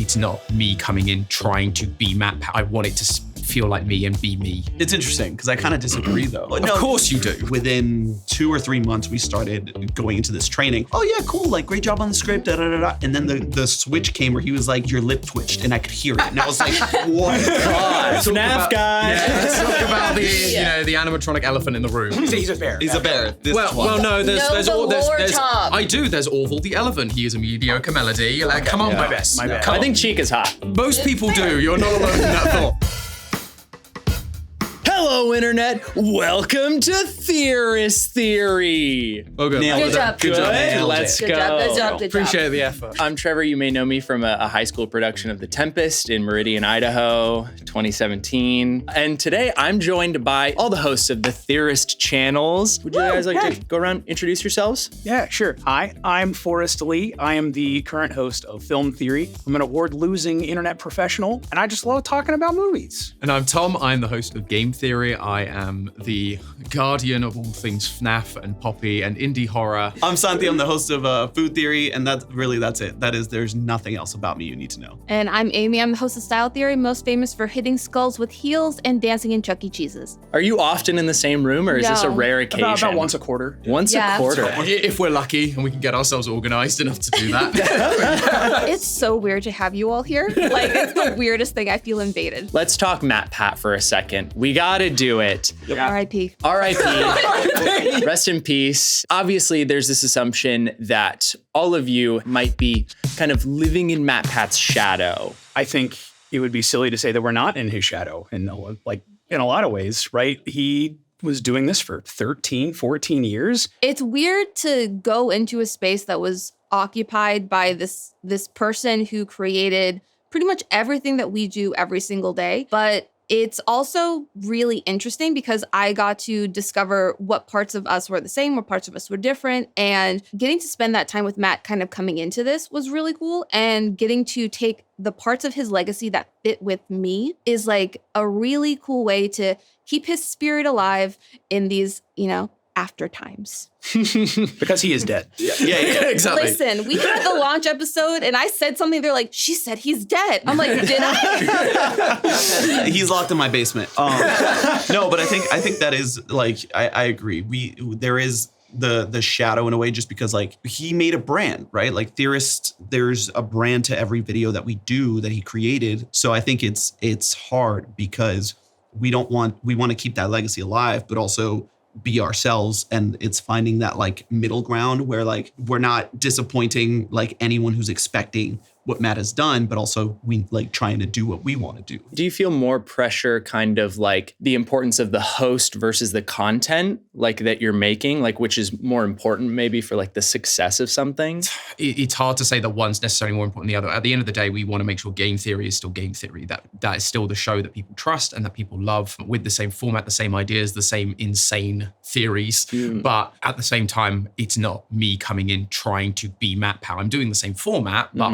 it's not me coming in trying to be MatPat. I want it to feel like me and be me. It's interesting because I kind of disagree though. Of course you do. Within 2 or 3 months, we started going into this training. Oh yeah, cool, like great job on the script, da da da da. And then the switch came where he was like, your lip twitched, and I could hear it. And I was like, what? God. FNAF guy. Yeah, let's talk about the animatronic elephant in the room. He's a bear. He's a bear. Well, no, there's top. I do. There's Orville the elephant. He is a mediocre melody. Like, come on, My best. Come I on. think Cheek is hot. Most people do. You're not alone in that thought. Hello, Internet. Welcome to Theorist's Theory. Okay. Nailed Good it. job. Good job. Good. Let's Good go. job, good job, good job. Appreciate the effort. I'm Trevor. You may know me from a high school production of The Tempest in Meridian, Idaho, 2017. And today I'm joined by all the hosts of the Theorist channels. Would you guys like to go around, introduce yourselves? Yeah, sure. Hi, I'm Forrest Lee. I am the current host of Film Theory. I'm an award-losing internet professional, and I just love talking about movies. And I'm Tom. I'm the host of Game Theory. I am the guardian of all things FNAF and Poppy and indie horror. I'm Santi. I'm the host of Food Theory, and that's it. There's nothing else about me you need to know. And I'm Amy. I'm the host of Style Theory, most famous for hitting skulls with heels and dancing in Chuck E. Cheese's. Are you often in the same room, or is this a No. rare occasion? About once a quarter. Once Yeah. a quarter. If we're lucky and we can get ourselves organized enough to do that. It's so weird to have you all here. Like, it's the weirdest thing. I feel invaded. Let's talk MatPat for a second. We gotta do it. R.I.P. R.I.P. Rest in peace. Obviously, there's this assumption that all of you might be kind of living in MatPat's shadow. I think it would be silly to say that we're not in his shadow, in a lot of ways, right? He was doing this for 13, 14 years. It's weird to go into a space that was occupied by this person who created pretty much everything that we do every single day. But it's also really interesting because I got to discover what parts of us were the same, what parts of us were different. And getting to spend that time with Matt kind of coming into this was really cool. And getting to take the parts of his legacy that fit with me is like a really cool way to keep his spirit alive in these, after times. Because he is dead. Yeah, exactly. Listen, we had the launch episode and I said something. They're like, she said he's dead. I'm like, did I? He's locked in my basement. No, but I think that is like I agree. There is the shadow in a way, just because like he made a brand, right? Like Theorist, there's a brand to every video that we do that he created. So I think it's hard because we want to keep that legacy alive, but also be ourselves. And it's finding that like middle ground where like we're not disappointing like anyone who's expecting what Matt has done, but also we like trying to do what we want to do. Do you feel more pressure, kind of like the importance of the host versus the content like that you're making, like which is more important maybe for like the success of something? It's hard to say that one's necessarily more important than the other. At the end of the day, we want to make sure Game Theory is still Game Theory, that is still the show that people trust and that people love, with the same format, the same ideas, the same insane theories. But at the same time, it's not me coming in trying to be MatPat. I'm doing the same format, but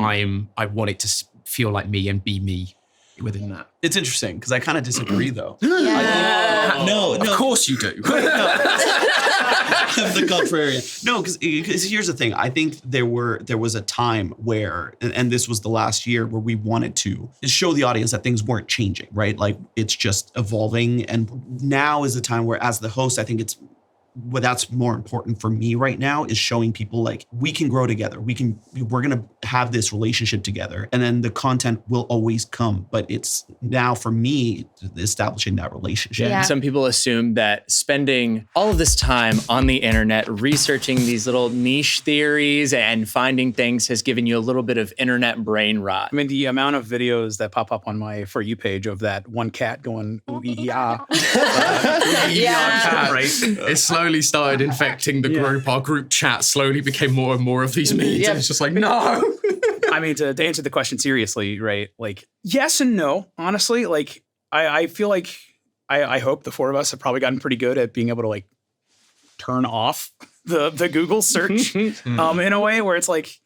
I want it to feel like me and be me within that. It's interesting because I kind of disagree though. Yeah. No, Of course you do. The contrarian. No, because here's the thing. I think there was a time where, and this was the last year, where we wanted to show the audience that things weren't changing, right? Like it's just evolving. And now is the time where, as the host, I think what that's more important for me right now is showing people like we can grow together. We're going to have this relationship together, and then the content will always come. But it's now for me establishing that relationship. Yeah. Some people assume that spending all of this time on the internet researching these little niche theories and finding things has given you a little bit of internet brain rot. I mean, the amount of videos that pop up on my For You page of that one cat going, ooh, yeah. Yeah. Right? It slowly started infecting the group. Our group chat slowly became more and more of these memes. Yeah. It's just like, no. I mean, to answer the question seriously, right? Like, yes and no, honestly. Like, I feel like I hope the four of us have probably gotten pretty good at being able to like turn off the Google search in a way where it's like,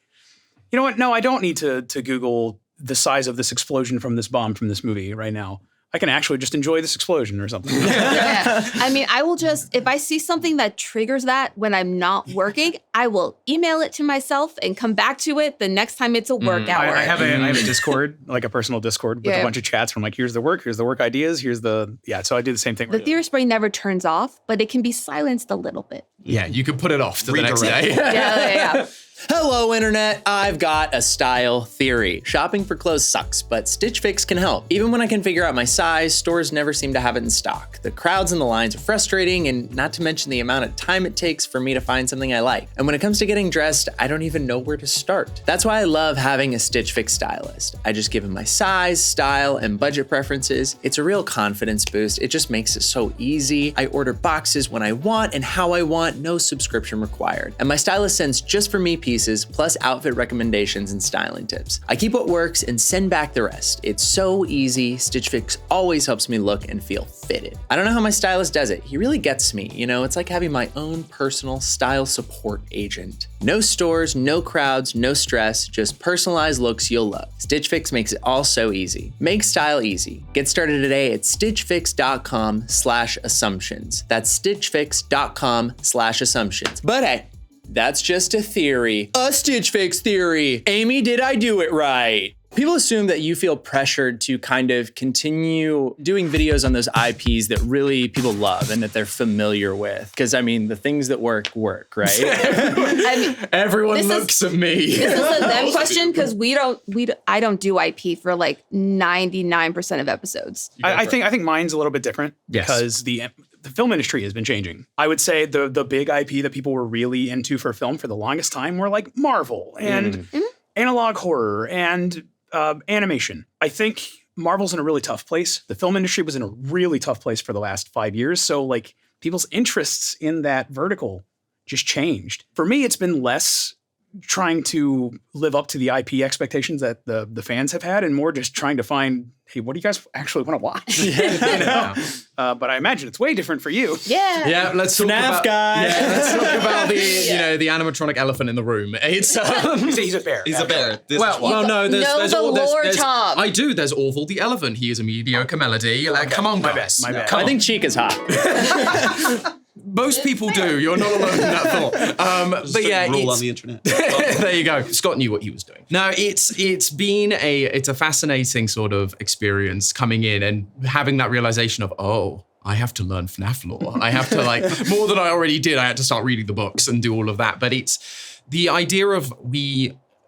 you know what? No, I don't need to Google the size of this explosion from this bomb from this movie right now. I can actually just enjoy this explosion or something. Yeah. I mean, I will just, if I see something that triggers that when I'm not working, I will email it to myself and come back to it the next time it's a work hour. I have a Discord, like a personal Discord with a bunch of chats from like, here's the work ideas, so I do the same thing. The theorist brain never turns off, but it can be silenced a little bit. Yeah, you could put it off to the next day. Yeah. Hello, Internet. I've got a style theory. Shopping for clothes sucks, but Stitch Fix can help. Even when I can figure out my size, stores never seem to have it in stock. The crowds and the lines are frustrating, and not to mention the amount of time it takes for me to find something I like. And when it comes to getting dressed, I don't even know where to start. That's why I love having a Stitch Fix stylist. I just give him my size, style, and budget preferences. It's a real confidence boost. It just makes it so easy. I order boxes when I want and how I want, no subscription required. And my stylist sends just for me pieces, plus outfit recommendations and styling tips. I keep what works and send back the rest. It's so easy. Stitch Fix always helps me look and feel fitted. I don't know how my stylist does it. He really gets me. You know, it's like having my own personal style support agent. No stores, no crowds, no stress, just personalized looks you'll love. Stitch Fix makes it all so easy. Make style easy. Get started today at stitchfix.com/assumptions. That's stitchfix.com/assumptions. But hey, that's just a theory. A Stitch Fix theory. Amy, did I do it right? People assume that you feel pressured to kind of continue doing videos on those IPs that really people love and that they're familiar with. Because, I mean, the things that work, right? I mean, Everyone looks at me. This is a them question because I don't do IP for like 99% of episodes. I think mine's a little bit different because the film industry has been changing. I would say the big IP that people were really into for film for the longest time were like Marvel and analog horror and animation. I think Marvel's in a really tough place. The film industry was in a really tough place for the last 5 years. So like people's interests in that vertical just changed. For me, it's been less trying to live up to the IP expectations that the fans have had and more just trying to find, hey, what do you guys actually want to watch? But I imagine it's way different for you. Yeah. Yeah, let's talk FNAF about guy. Yeah, let's talk about the the animatronic elephant in the room. It's He's a bear. He's a bear. no, there's the all lore, there's Tom. I do. There's Orville the elephant. He is a mediocre melody. Like, come on, guys. My bad. Come I on. think Cheek is hot. Most people do. You're not alone in that thought. But yeah, rule it's, on the internet. there you go. Scott knew what he was doing. No, it's been a fascinating sort of experience coming in and having that realization of, oh, I have to learn FNAF lore. I have to more than I already did. I had to start reading the books and do all of that. But it's the idea of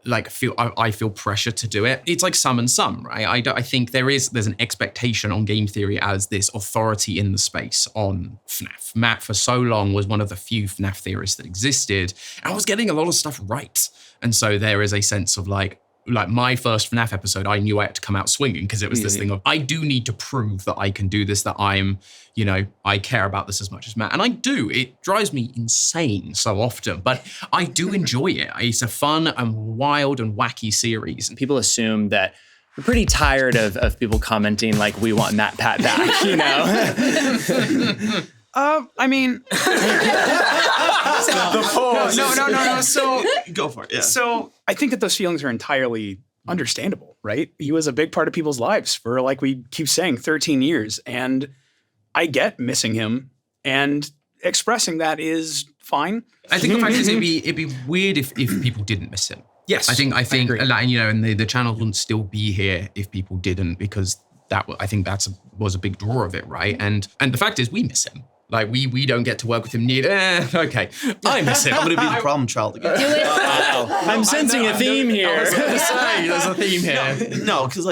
I feel pressure to do it. It's like some and some, right? I think there's an expectation on game theory as this authority in the space on FNAF. Matt, for so long, was one of the few FNAF theorists that existed. And I was getting a lot of stuff right. And so there is a sense of like my first FNAF episode, I knew I had to come out swinging because it was this thing of, I do need to prove that I can do this, that I'm, I care about this as much as Matt. And I do. It drives me insane so often, but I do enjoy it. It's a fun and wild and wacky series. People assume that we're pretty tired of people commenting like, we want MATPAT back, I mean, The pause. no. So Go for it. Yeah. So I think that those feelings are entirely understandable, right? He was a big part of people's lives for, like we keep saying, 13 years. And I get missing him, and expressing that is fine. I think the fact is it'd be weird if people didn't miss him. Yes. I think agree. and the channel wouldn't still be here if people didn't, because I think was a big draw of it, right? And the fact is we miss him. Like we don't get to work with him neither. Okay, I miss him. I'm going to be the problem child again. I'm sensing a theme here. I was going to say there's a theme here. No, because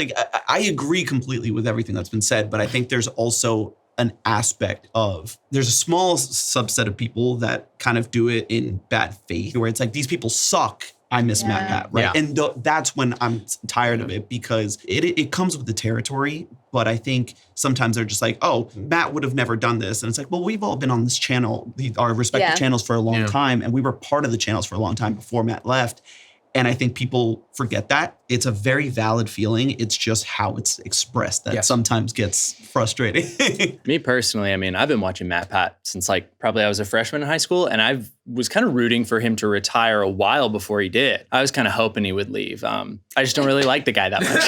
I agree completely with everything that's been said, but I think there's also an aspect of, there's a small subset of people that kind of do it in bad faith, where it's like, these people suck. I miss MATPAT, right? Yeah. And that's when I'm tired of it, because it comes with the territory. But I think sometimes they're just like, oh, Matt would have never done this. And it's like, well, we've all been on this channel, our respective channels for a long time. And we were part of the channels for a long time before Matt left. And I think people forget that. It's a very valid feeling. It's just how it's expressed that sometimes gets frustrating. Me personally, I mean, I've been watching MatPat since like probably I was a freshman in high school, and I was kind of rooting for him to retire a while before he did. I was kind of hoping he would leave. I just don't really like the guy that much.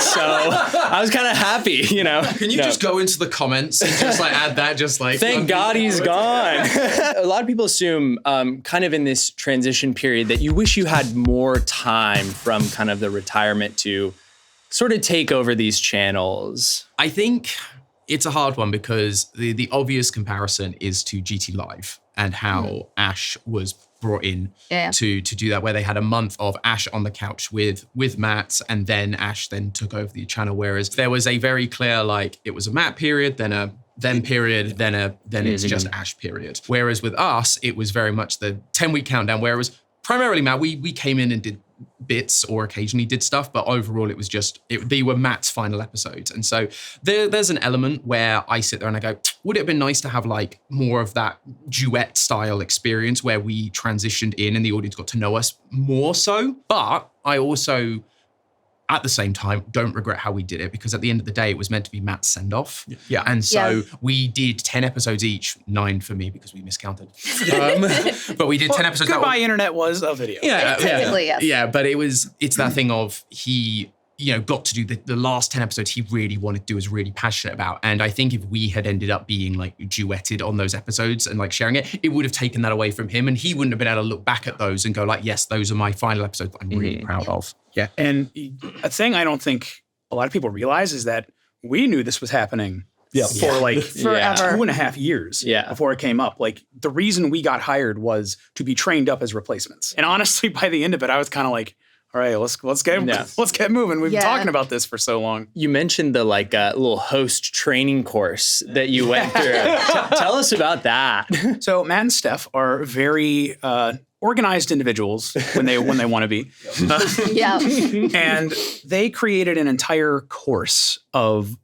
So I was kind of happy, you know. Can you just go into the comments and just like add that, just like thank God he's gone. A lot of people assume kind of in this transition period that you wish you had more time from kind of the retirement to sort of take over these channels. I think it's a hard one because the obvious comparison is to GT Live and how Ash was brought in to do that, where they had a month of Ash on the couch with Matt, and then Ash then took over the channel. Whereas there was a very clear, like, it was a Matt period, then a them period, then it's just Ash period. Whereas with us, it was very much the 10-week countdown, where it was primarily Matt. We came in and did bits or occasionally did stuff, but overall it was just, they were Matt's final episodes. And so there's an element where I sit there and I go, would it have been nice to have like more of that duet style experience where we transitioned in and the audience got to know us more so? But I also, at the same time, don't regret how we did it, because at the end of the day, it was meant to be Matt's send-off. Yeah. And so we did 10 episodes each, 9 for me because we miscounted. But we did 10 episodes. Goodbye Internet was a video. Technically, yes. Yeah, but it's that thing of he, got to do the last 10 episodes he really wanted to do, was really passionate about. And I think if we had ended up being like duetted on those episodes and like sharing it would have taken that away from him, and he wouldn't have been able to look back at those and go like, yes, those are my final episodes that I'm really proud of. Yeah. And a thing I don't think a lot of people realize is that we knew this was happening for like forever. 2.5 years before it came up. Like, the reason we got hired was to be trained up as replacements. And honestly, by the end of it, I was kind of like, all right, let's get moving. We've been talking about this for so long. You mentioned the like little host training course that you went through. Tell us about that. So Matt and Steph are very organized individuals when they want to be. And they created an entire course of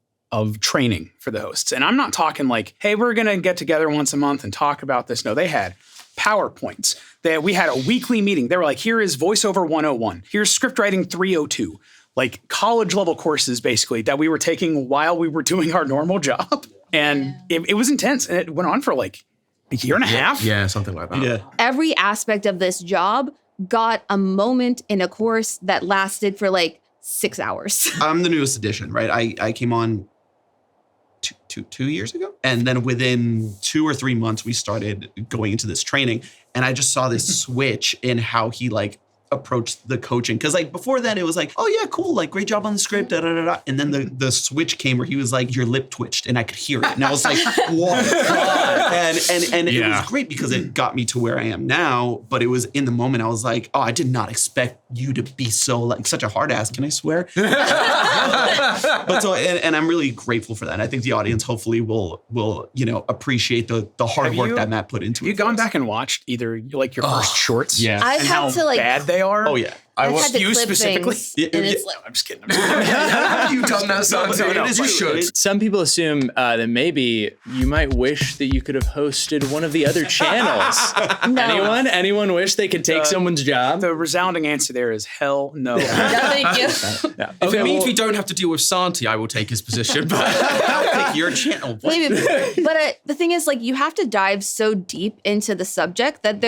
training for the hosts. And I'm not talking like, hey, we're going to get together once a month and talk about this. No, they had PowerPoints. We had a weekly meeting. They were like, here is voiceover 101. Here's script writing 302. Like college level courses, basically, that we were taking while we were doing our normal job. And it was intense. And it went on for like a year and a half. Yeah, something like that. Yeah. Every aspect of this job got a moment in a course that lasted for like 6 hours. I'm the newest edition, right? I came on two years ago. And then within 2 or 3 months, we started going into this training. And I just saw this switch in how he like approached the coaching. Cause like before then it was like, oh yeah, cool. Like great job on the script. Da, da, da, da. And then the switch came where he was like, your lip twitched, and I could hear it. And I was like, what? And it was great because it got me to where I am now. But it was in the moment I was like, oh, I did not expect you to be so like such a hard ass. Can I swear? But so, and I'm really grateful for that. And I think the audience hopefully will appreciate the hard work that Matt put into it. Have you gone back and watched either like your first shorts? Yeah. I've And had how to like bad they are? Oh yeah. I've had to you clip specifically? things, and it's like, I'm just kidding. Have you done that, Santi? No, You should. Some people assume that maybe you might wish that you could have hosted one of the other channels. no. Anyone wish they could take someone's job? The resounding answer there is hell no. No, thank you. If it means we don't have to deal with Santi, I will take his position. But I'll pick your channel. Maybe. But the thing is, like, you have to dive so deep into the subject that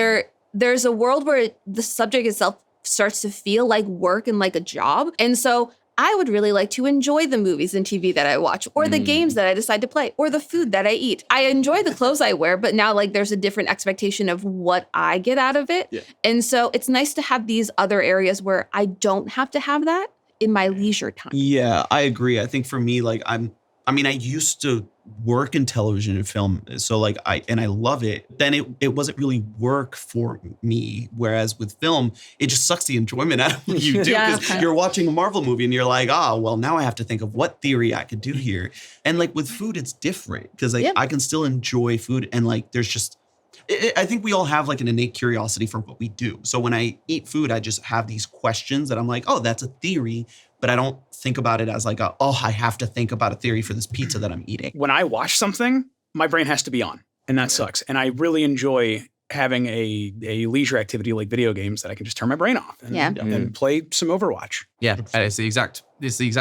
there's a world where the subject itself starts to feel like work and like a job. And so I would really like to enjoy the movies and TV that I watch, or the games that I decide to play, or the food that I eat. I enjoy the clothes I wear, but now like there's a different expectation of what I get out of it. Yeah. And so it's nice to have these other areas where I don't have to have that in my leisure time. Yeah, I agree. I think for me, like I used to work in television and film. So like I love it. Then it wasn't really work for me. Whereas with film, it just sucks the enjoyment out of what you do. Because you're watching a Marvel movie and you're like, well, now I have to think of what theory I could do here. And like with food, it's different because like I can still enjoy food. And like there's just, I think we all have like an innate curiosity for what we do. So when I eat food, I just have these questions that I'm like, oh, that's a theory. But I don't think about it as like I have to think about a theory for this pizza that I'm eating. When I watch something, my brain has to be on, and that sucks. And I really enjoy having a leisure activity like video games that I can just turn my brain off and play some Overwatch. Yeah, it's the exact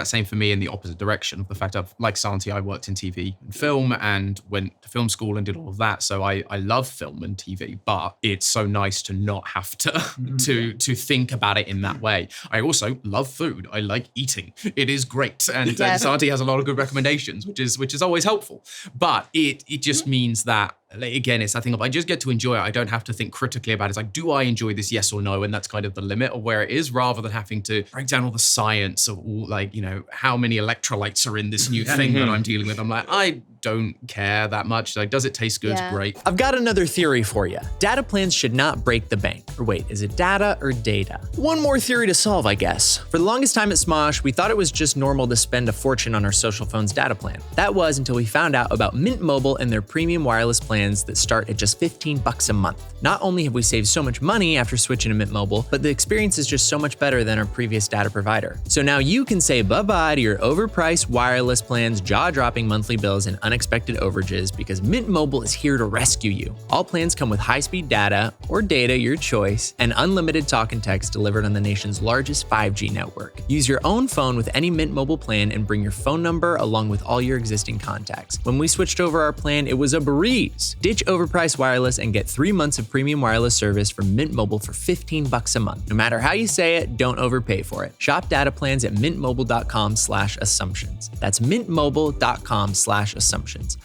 same for me in the opposite direction. The fact of, like Santi, I worked in TV and film and went to film school and did all of that. So I love film and TV, but it's so nice to not have to to think about it in that way. I also love food. I like eating. It is great. And Santi has a lot of good recommendations, which is always helpful. But it just means that, again, it's that thing of I just get to enjoy it. I don't have to think critically about it. It's like, do I enjoy this? Yes or no? And that's kind of the limit of where it is, rather than having to break down all the science of all, like, you know, how many electrolytes are in this new thing that I'm dealing with. I'm like, I don't care that much. Like, does it taste good? Yeah. Great. I've got another theory for you. Data plans should not break the bank. Or wait, is it data or data? One more theory to solve, I guess. For the longest time at Smosh, we thought it was just normal to spend a fortune on our social phone's data plan. That was until we found out about Mint Mobile and their premium wireless plans that start at just $15 a month. Not only have we saved so much money after switching to Mint Mobile, but the experience is just so much better than our previous data provider. So now you can say bye-bye to your overpriced wireless plans, jaw-dropping monthly bills, and unexpected overages because Mint Mobile is here to rescue you. All plans come with high-speed data, or data, your choice, and unlimited talk and text delivered on the nation's largest 5G network. Use your own phone with any Mint Mobile plan and bring your phone number along with all your existing contacts. When we switched over our plan, it was a breeze. Ditch overpriced wireless and get 3 months of premium wireless service from Mint Mobile for $15 a month. No matter how you say it, don't overpay for it. Shop data plans at mintmobile.com/assumptions. That's mintmobile.com/assumptions.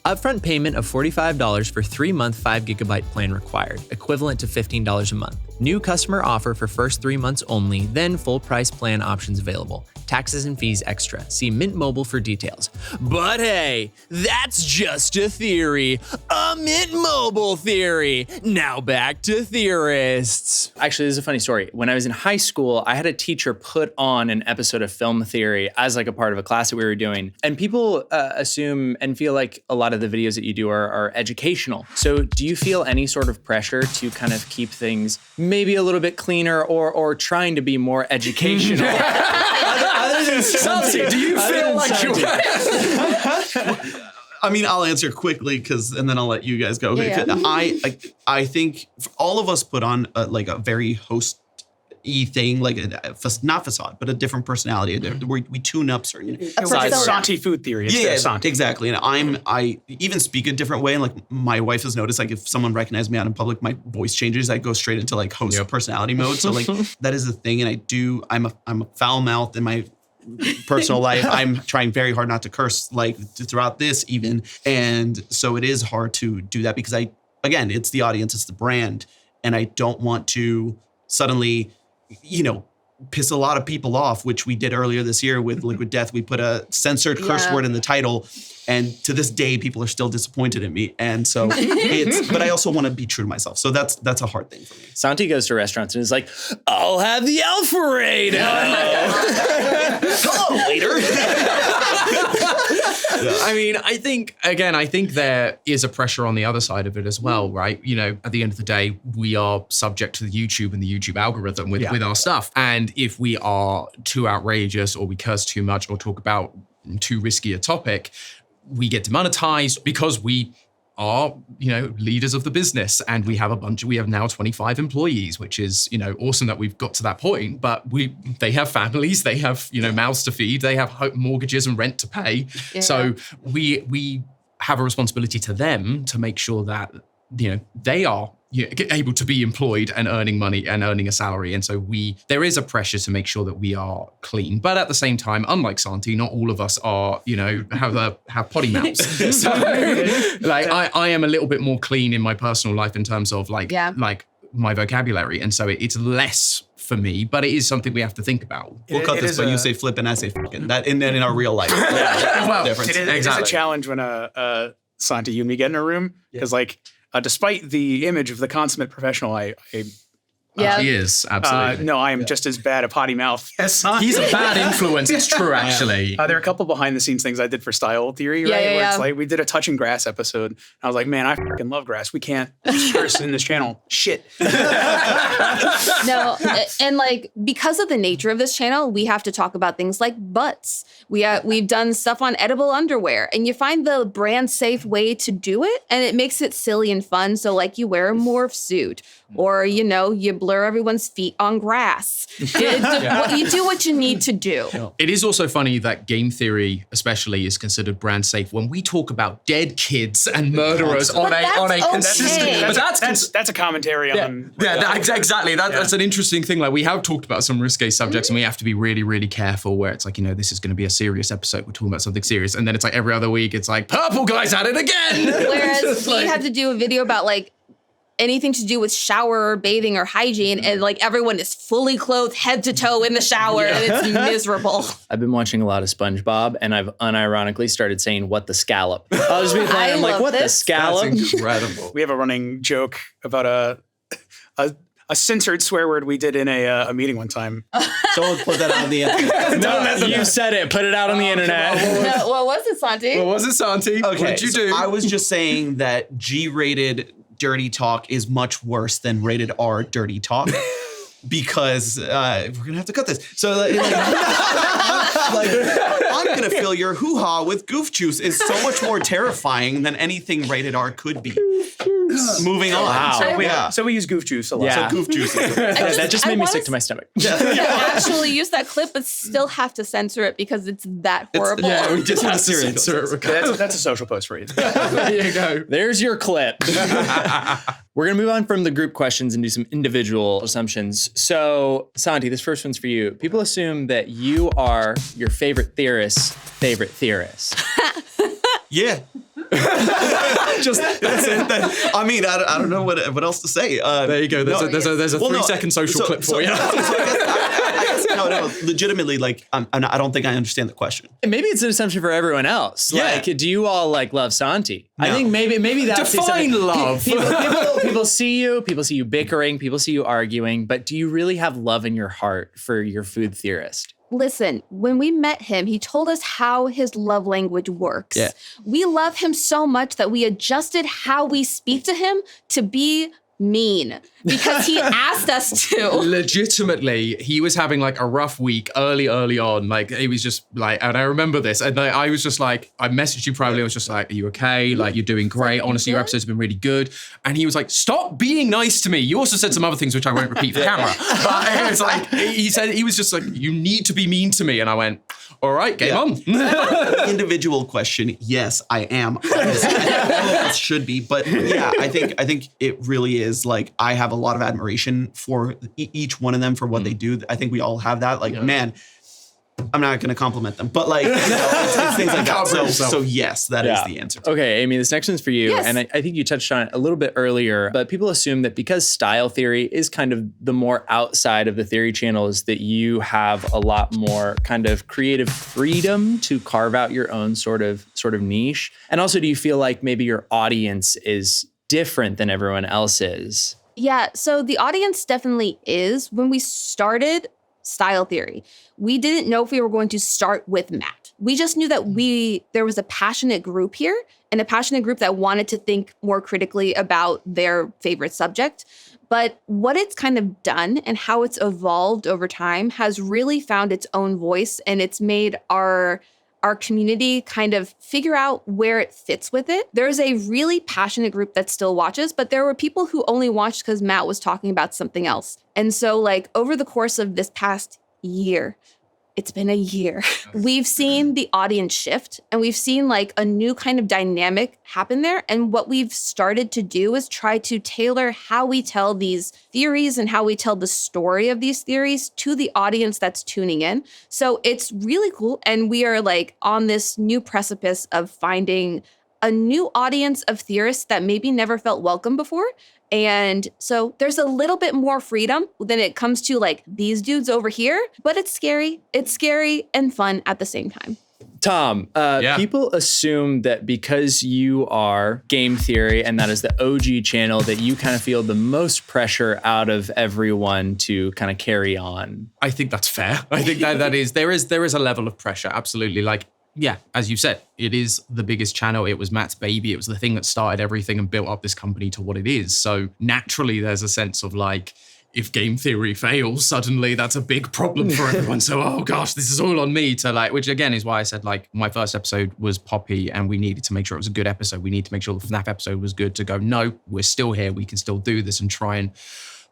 Upfront payment of $45 for 3-month 5GB plan required, equivalent to $15 a month. New customer offer for first 3 months only, then full price plan options available. Taxes and fees extra. See Mint Mobile for details. But hey, that's just a theory. A Mint Mobile theory. Now back to Theorists. Actually, this is a funny story. When I was in high school, I had a teacher put on an episode of film theory as like a part of a class that we were doing. And people assume and feel like a lot of the videos that you do are educational. So do you feel any sort of pressure to kind of keep things maybe a little bit cleaner or trying to be more educational? Other than Santi, do you feel like you I mean, I'll answer quickly and then I'll let you guys go. Okay? I think all of us put on like a very host-y thing, like not facade, but a different personality. We tune up certain Santi food theory. Santi. Exactly. And I even speak a different way. And like my wife has noticed, like if someone recognizes me out in public, my voice changes. I go straight into like host personality mode. So like that is the thing. And I'm a foul mouth in my personal life. I'm trying very hard not to curse like throughout this even. And so it is hard to do that because again, it's the audience, it's the brand. And I don't want to suddenly, piss a lot of people off, which we did earlier this year with Liquid Death. We put a censored curse word in the title. And to this day, people are still disappointed in me. And so but I also want to be true to myself. So that's a hard thing for me. Santi goes to restaurants and is like, I'll have the Alfredo. Hello, waiter. I mean, I think there is a pressure on the other side of it as well, right? At the end of the day, we are subject to the YouTube and the YouTube algorithm with our stuff. And if we are too outrageous or we curse too much or talk about too risky a topic, we get demonetized because we are, leaders of the business, and we have now 25 employees, which is, awesome that we've got to that point, but they have families, they have, mouths to feed, they have mortgages and rent to pay. Yeah. So we have a responsibility to them to make sure that, they are able to be employed and earning money and earning a salary. And so there is a pressure to make sure that we are clean. But at the same time, unlike Santi, not all of us are, have potty mouths. So like I am a little bit more clean in my personal life in terms of like my vocabulary. And so it's less for me, but it is something we have to think about. We'll cut this, but you say flip and I say fucking. That and then in our real life. Well, it is a challenge when Santi, you and me get in a room because despite the image of the consummate professional I Yeah. He is, absolutely. No, I am just as bad a potty mouth as Santi. He's a bad influence. It's true, actually. There are a couple behind the scenes things I did for Style Theory, right? Yeah, Where yeah. it's like we did a touching grass episode. I was like, man, I fucking love grass. We can't curse in this channel. Shit. No, and like because of the nature of this channel, we have to talk about things like butts. We've done stuff on edible underwear, and you find the brand safe way to do it, and it makes it silly and fun. So like you wear a morph suit, or you blur everyone's feet on grass. You do what you need to do. It is also funny that game theory, especially, is considered brand safe when we talk about dead kids and murderers on a consistent. okay. But That's a commentary on. Exactly. That's an interesting thing. Like we have talked about some risque subjects, and we have to be really, really careful. Where it's like, this is going to be a serious episode. We're talking about something serious, and then it's like every other week, it's like purple guy's at it again. Whereas we have to do a video about like anything to do with shower or bathing or hygiene, and like everyone is fully clothed head to toe in the shower, and it's miserable. I've been watching a lot of SpongeBob, and I've unironically started saying, what the scallop? I'll just be playing, I'm like, what the scallop? That's incredible. We have a running joke about a censored swear word we did in a meeting one time. Don't put that on the internet. No, you said it. Put it out on the internet. No, what was it, Santi? What was it, Santi? Okay, What did you do? so I was just saying that G-rated dirty talk is much worse than rated R dirty talk. Because we're gonna have to cut this. So like I'm gonna fill your hoo-ha with goof juice is so much more terrifying than anything rated R could be. Moving on. Wow. So we use goof juice a lot. Yeah. So goof juice is That just made me wanna sick to my stomach. actually use that clip, but still have to censor it because it's that horrible. Yeah, we just have to serious. censor it. That's a social post for you. There you go. There's your clip. We're going to move on from the group questions and do some individual assumptions. So, Santi, this first one's for you. People assume that you are your favorite theorist's favorite theorist. Yeah. Just that's it. I mean, I don't know what else to say. There you go. There's a Well, 3-second social clip for you. No, legitimately, like, I don't think I understand the question. And maybe it's an assumption for everyone else. Yeah. Like, do you all like love Santi? I No. think maybe that's Define something- love. People see you bickering, people see you arguing, but do you really have love in your heart for your food theorist? Listen, when we met him, he told us how his love language works. Yeah. We love him so much that we adjusted how we speak to him to be mean because he asked us to. Legitimately, he was having like a rough week early on. Like he was just like, and I remember this, and I was just like, I messaged you privately. I was just like, are you okay? Like you're doing great. Honestly, your episodes have been really good. And he was like, stop being nice to me. You also said some other things which I won't repeat for camera. But it was like, he was just like, you need to be mean to me. And I went, all right, game on. Individual question. Yes, I am. Honestly, I think all of us should be, but yeah, I think it really is like I have a lot of admiration for each one of them for what they do. I think we all have that. Like, man, I'm not going to compliment them, but like, it's things like that. So yes, that is the answer. Okay, Amy, this next one's for you. Yes. And I think you touched on it a little bit earlier, but people assume that because style theory is kind of the more outside of the theory channels, that you have a lot more kind of creative freedom to carve out your own sort of niche. And also, do you feel like maybe your audience is different than everyone else's? Yeah, so the audience definitely is. When we started Style Theory, we didn't know if we were going to start with Matt. We just knew that there was a passionate group here and a passionate group that wanted to think more critically about their favorite subject. But what it's kind of done and how it's evolved over time has really found its own voice, and it's made our community kind of figure out where it fits with it. There's a really passionate group that still watches, but there were people who only watched because Matt was talking about something else. And so like over the course of this past year, it's been a year, we've seen the audience shift and we've seen like a new kind of dynamic happen there. And what we've started to do is try to tailor how we tell these theories and how we tell the story of these theories to the audience that's tuning in. So it's really cool. And we are like on this new precipice of finding a new audience of theorists that maybe never felt welcome before. And so there's a little bit more freedom when it comes to like these dudes over here, but it's scary. It's scary and fun at the same time. Tom, people assume that because you are Game Theory and that is the OG channel, that you kind of feel the most pressure out of everyone to kind of carry on. I think that's fair. I think there is a level of pressure, absolutely. Like, yeah, as you said, it is the biggest channel. It was Matt's baby. It was the thing that started everything and built up this company to what it is. So naturally, there's a sense of like, if Game Theory fails, suddenly that's a big problem for everyone. So, oh gosh, this is all on me to like, which again is why I said like my first episode was Poppy and we needed to make sure it was a good episode. We need to make sure the FNAF episode was good to go, no, we're still here. We can still do this and try and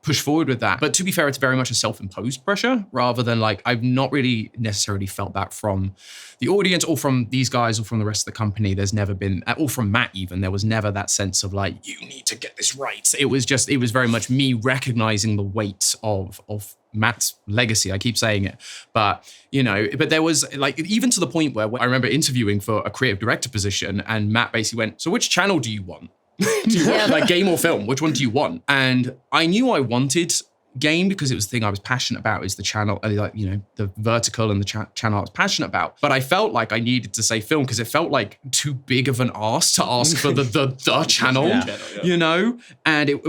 push forward with that. But to be fair, it's very much a self-imposed pressure rather than like, I've not really necessarily felt that from the audience or from these guys or from the rest of the company. There's never been, or from Matt even, there was never that sense of like, you need to get this right. It was very much me recognizing the weight of Matt's legacy. I keep saying it, but but there was like, even to the point where I remember interviewing for a creative director position and Matt basically went, so which channel do you want? Do you want like game or film? Which one do you want? And I knew I wanted game because it was the thing I was passionate about, is the channel, like, the vertical and the channel I was passionate about. But I felt like I needed to say film because it felt like too big of an ask to ask for the channel, And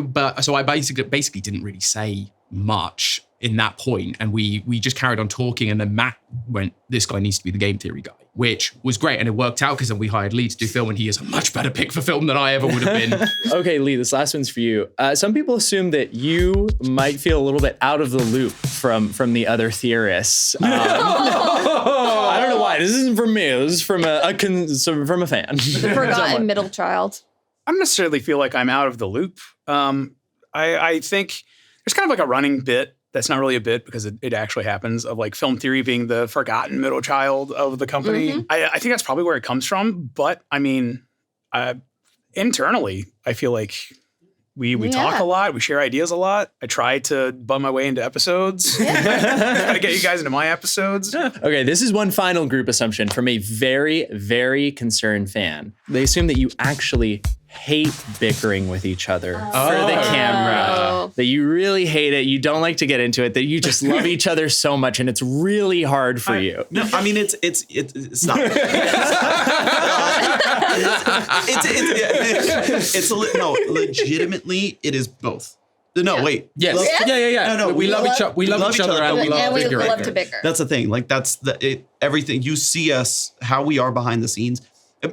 so I basically didn't really say much in that point, and we just carried on talking, and then Matt went, this guy needs to be the Game Theory guy, which was great, and it worked out because then we hired Lee to do film, and he is a much better pick for film than I ever would have been. Okay, Lee, this last one's for you. Some people assume that you might feel a little bit out of the loop from the other theorists. I don't know why. This isn't from me. This is from a fan. The forgotten middle child. I don't necessarily feel like I'm out of the loop. I think there's kind of like a running bit that's not really a bit because it actually happens, of like Film Theory being the forgotten middle child of the company. Mm-hmm. I think that's probably where it comes from. But I mean, internally, I feel like we talk a lot. We share ideas a lot. I try to bum my way into episodes. Try to get you guys into my episodes. Okay, this is one final group assumption from a very, very concerned fan. They assume that you actually hate bickering with each other for the camera. That you really hate it. You don't like to get into it. That you just love each other so much, and it's really hard for you. No, I mean it's not. Legitimately, it is both. No, wait. Yes. Yeah. No. We love each other. We love each other, and we love bickering. love to bicker. That's the thing. Like everything. You see us, how we are behind the scenes.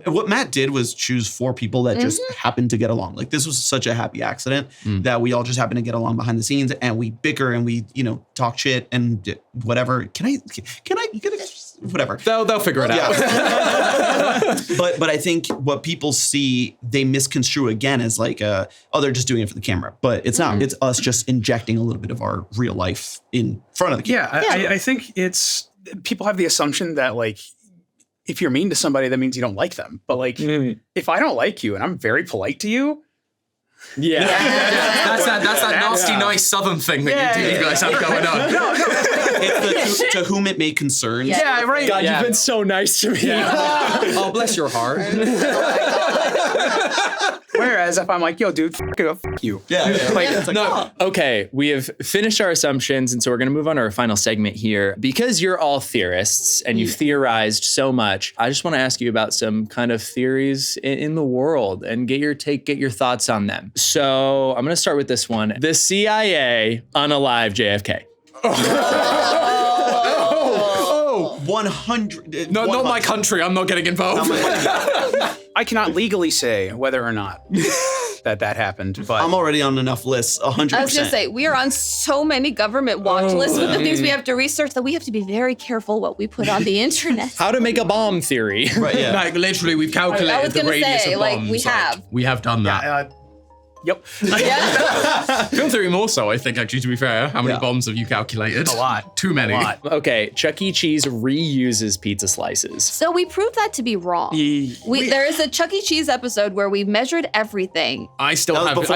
What Matt did was choose 4 people that just happened to get along. Like, this was such a happy accident that we all just happened to get along behind the scenes, and we bicker and we, talk shit and whatever. Can I whatever. They'll figure it out. But I think what people see, they misconstrue again as like, they're just doing it for the camera. But it's not. It's us just injecting a little bit of our real life in front of the camera. Yeah, I think people have the assumption that like, if you're mean to somebody, that means you don't like them. But like, if I don't like you and I'm very polite to you, that's that nasty, nice Southern thing that you guys have going on. It's the to whom it may concern. Yeah, right. God, you've been so nice to me. Oh, bless your heart. Whereas if I'm like, yo, dude, f you. Okay, we have finished our assumptions, and so we're going to move on to our final segment here. Because you're all theorists and you've theorized so much, I just want to ask you about some kind of theories in the world and get your thoughts on them. So I'm going to start with this one. The CIA unalive JFK. 100. No, not my country. I'm not getting involved. I cannot legally say whether or not that happened, but I'm already on enough lists, 100%. I was going to say, we are on so many government watch lists with the things we have to research that we have to be very careful what we put on the internet. How to make a bomb theory. Right, yeah. Like, literally, we've calculated the radius of bombs. We have done that. Yep. Film Theory more so, I think, actually, to be fair. How many bombs have you calculated? A lot. Too many. Okay, Chuck E. Cheese reuses pizza slices. So we proved that to be wrong. There is a Chuck E. Cheese episode where we measured everything. I still have doubts.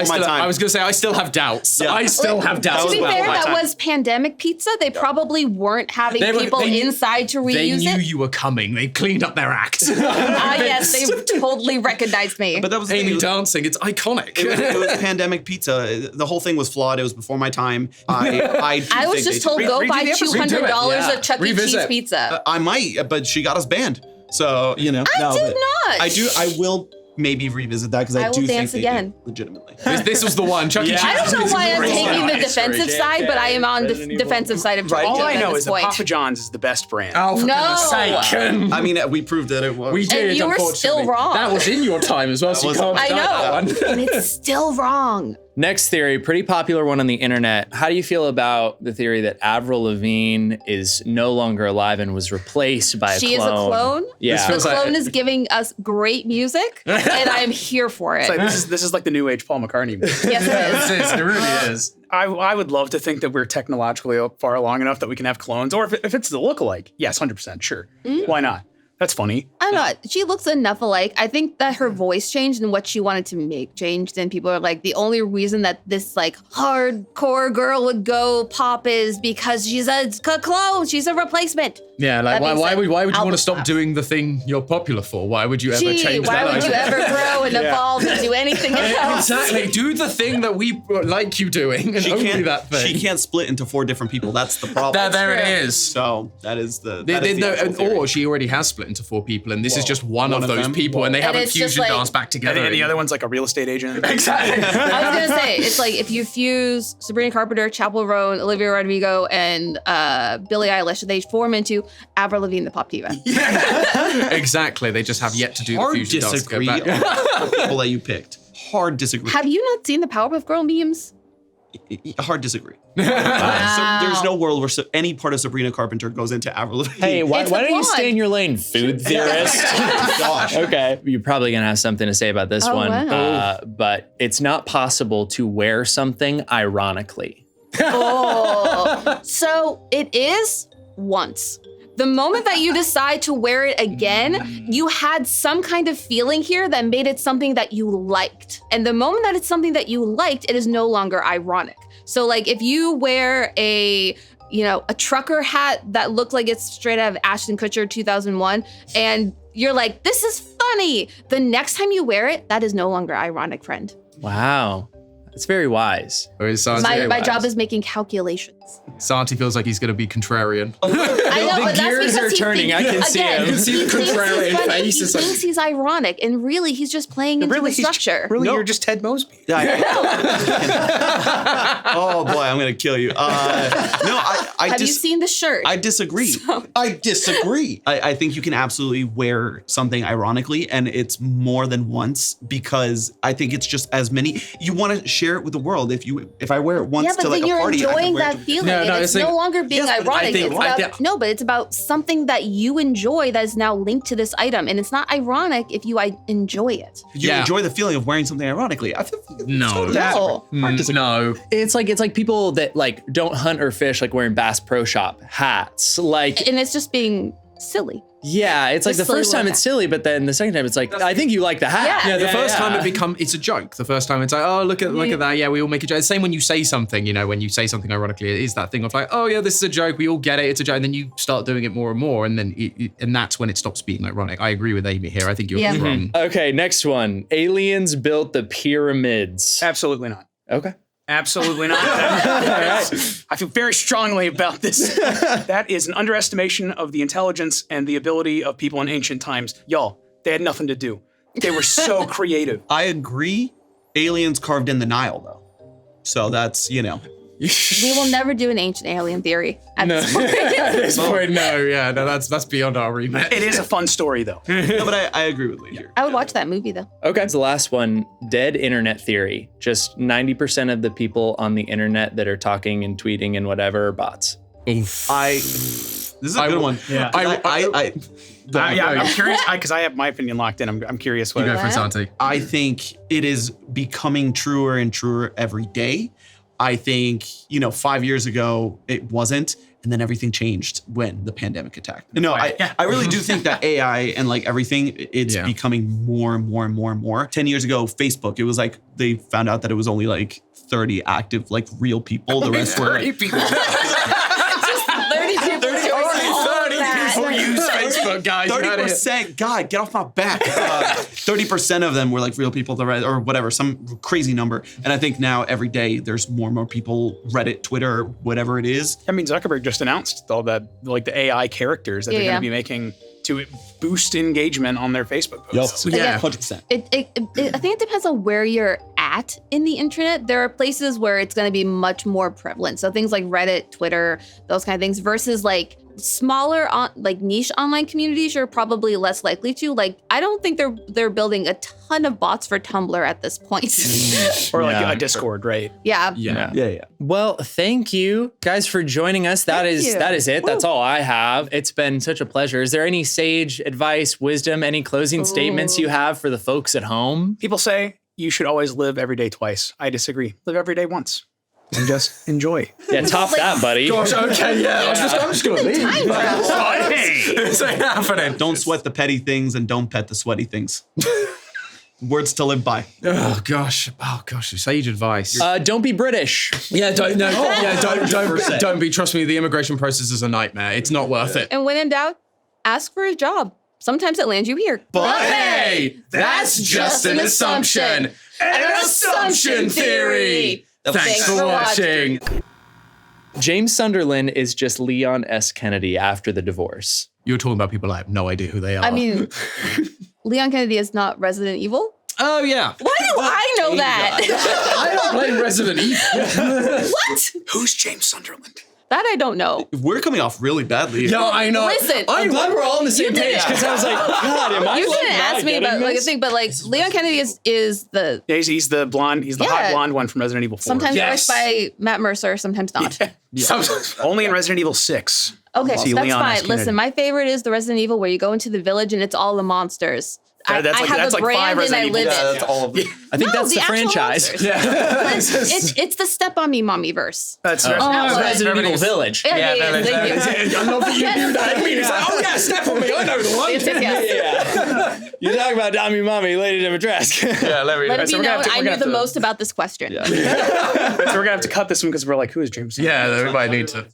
I still have doubts. To be fair, that was pandemic pizza. They probably weren't having people inside to reuse it. They knew you were coming. They cleaned up their act. Yes, they totally recognized me. But that was Amy dancing. It's iconic. It was pandemic pizza. The whole thing was flawed. It was before my time. I was just told go buy $200 of Chuck E. Cheese pizza. I might, but she got us banned. So, you know. I did but not. I will maybe revisit that because I I will do think dance they again. did legitimately. This was the one. Chuck E. Cheese. I don't know why I'm Great. taking the Nice, defensive great. side, but I am on the Resident Evil. defensive side of Right. Chuck E. All I Cheese at know this is that point. Papa John's is the best brand. Oh, for No. goodness sake. I mean, we proved that it was. We did, And you were still unfortunately. wrong. That was in your time as well, so you was- can't I deny that know, one. and it's still wrong. Next theory, pretty popular one on the internet. How do you feel about the theory that Avril Lavigne is no longer alive and was replaced by a She clone? is a clone. Yeah. The feels like- clone is giving us great music, and I'm here for it. It's like, this is like the new age Paul McCartney movie. Yes, it is. It really is. I would love to think that we're technologically far along enough that we can have clones, or if it's the lookalike, yes, 100%, sure. Why not? That's funny. I'm not. She looks enough alike. I think that her voice changed and what she wanted to make changed. And people are like, the only reason that this like hardcore girl would go pop is because she's a clone. She's a replacement. Yeah, like That being why said, would you want album to stop slaps. doing the thing you're popular for? Why would you ever Gee, change why that would you idea? ever grow and evolve and do anything else? Exactly. Do the thing that we like you doing, and She only can't, that thing. she can't split into 4 different people. That's the problem. There it true. is. So that is the. that is the actual theory. Or she already has split into 4 people, and this is just one of those them? people, and they And haven't it's just fusion like- danced back together. And the other one's like a real estate agent. Exactly. I was gonna say it's like if you fuse Sabrina Carpenter, Chapel Roan, Olivia Rodrigo, and Billie Eilish, they form into Avril Lavigne, the pop diva. Exactly. They just have yet to do the Hard fusion dance. to go disagree on back. the people that you picked. Hard disagree. Have you not seen the Powerpuff Girl memes? Hard disagree. Wow. So there's no world where any part of Sabrina Carpenter goes into Avril Lavigne. Hey, why It's don't the you blonde. stay in your lane, food theorist? Gosh. Okay. You're probably going to have something to say about this Oh, one. wow. But it's not possible to wear something ironically. Oh. So it is once. The moment that you decide to wear it again, you had some kind of feeling here that made it something that you liked. And the moment that it's something that you liked, it is no longer ironic. So like if you wear a trucker hat that looked like it's straight out of Ashton Kutcher 2001, and you're like, this is funny. The next time you wear it, that is no longer ironic, friend. Wow. That's very wise. Whereas Santi, My job is making calculations. Santi feels like he's going to be contrarian. I know, The but that's gears because are he turning. I can see again, him. he See the thinks he's contrarian funny, face. He It's like- thinks he's ironic, and really, he's just playing into the structure. You're just Ted Mosby. Oh boy, I'm gonna kill you. I Have you seen the shirt? I disagree. I disagree. I think you can absolutely wear something ironically, and it's more than once because I think it's just as many. You want to share it with the world. If I wear it once yeah, but to like then a you're party, I can enjoying wear it that to- feeling. No, and no, it's it's like- no longer being Yes, but I ironic. think- It's I about, think- no, but it's about something that you enjoy that is now linked to this item, and it's not ironic if you enjoy it. You Yeah. enjoy the feeling of wearing something ironically. I feel No. No. No. It's like people that like don't hunt or fish like wearing Bass Pro Shop hats. Like, And it's just being silly. yeah, it's like the Just silly first time little it's hat. silly, but then the second time it's like, I think you like the hat. Yeah. Yeah, the first yeah. time it's a joke. The first time it's like, oh, look at that. Yeah, we all make a joke. Same when you say something, when you say something ironically, it is that thing of like, oh yeah, this is a joke. We all get it. It's a joke. And then you start doing it more and more, and then and that's when it stops being ironic. I agree with Amy here. I think you're Yeah. wrong. Okay, next one. Aliens built the pyramids. Absolutely not. Okay. Absolutely not. I feel very strongly about this. That is an underestimation of the intelligence and the ability of people in ancient times. Y'all, they had nothing to do. They were so creative. I agree. Aliens carved in the Nile though, so that's We will never do an ancient alien theory at No. this point. At this point, no. Yeah, no, that's beyond our remit. It is a fun story, though. no, but I agree with Lee here. I would watch that movie though. Okay. It's the last one. Dead internet theory. Just 90% of the people on the internet that are talking and tweeting and whatever are bots. This is a I good will- one. Yeah. I'm curious because I have my opinion locked in. I'm curious You what. go for it, Santi. I think it is becoming truer and truer every day. I think, 5 years ago it wasn't, and then everything changed when the pandemic attacked. No, I really do think that AI and like everything, it's Yeah. becoming more and more and more and more. 10 years ago, Facebook, it was like they found out that it was only like 30 active, like real people. The rest were like, people. 30 people People use Facebook, guys. 30%, God, get off my back. 30% of them were like real people, the rest, or whatever, some crazy number. And I think now every day there's more and more people, Reddit, Twitter, whatever it is. I mean, Zuckerberg just announced all that, like the AI characters that they're Yeah, going to be making to boost engagement on their Facebook posts. Yeah. 100%. I think it depends on where you're at in the internet. There are places where it's going to be much more prevalent. So things like Reddit, Twitter, those kind of things, versus like smaller like niche online communities, you're probably less likely to. Like, I don't think they're building a ton of bots for Tumblr at this point. Or like a Discord, right? Yeah. Yeah. Well, thank you guys for joining us. That is it. That's all I have. It's been such a pleasure. Is there any sage advice, wisdom, any closing statements you have for the folks at home? People say you should always live every day twice. I disagree. Live every day once. And just enjoy. Yeah, top that, buddy. Gosh, okay, yeah. I'm just gonna leave. It's ain't happening. Don't sweat the petty things and don't pet the sweaty things. Words to live by. Oh gosh, sage advice. Don't be British. Don't be. Trust me, the immigration process is a nightmare. It's not worth it. And when in doubt, ask for a job. Sometimes it lands you here. But hey, that's just an assumption. An assumption theory. Thanks for watching. James Sunderland is just Leon S. Kennedy after the divorce. You're talking about people I have no idea who they are. I mean, Leon Kennedy is not Resident Evil. Oh yeah. Why do I know that? I don't play Resident Evil. What? Who's James Sunderland? That I don't know. We're coming off really badly. No, I know. Listen, I'm glad we're all on the same page because I was like, God, am I you like, didn't not ask me getting about like a this? thing, but like Leon Kennedy is the Yeah, he's the blonde. He's the hot blonde one from Resident Evil 4. sometimes Yes. voiced by Matt Mercer, sometimes not. Only in Resident Evil 6. Okay, See that's Leon S. fine. Kennedy. Listen, my favorite is the Resident Evil where you go into the village and it's all the monsters. I That's like have a 5 brand and I Resident live Evil. it. That's all of them. I think No, that's the actual franchise. monsters. It's the Step on Me Mommy verse. That's Resident Evil Village. Thank you. I love that you knew that. I mean, it's like, oh yeah, step on me. I know the one. Yes. You talk about Dami Mommy, Lady Dimitrescu. Yeah, let me. Let it so be we're gonna known, have to- I we're knew gonna the have to- most about this question. So we're going to have to cut this one because we're like, who is James Sunderland? Yeah, we might need to.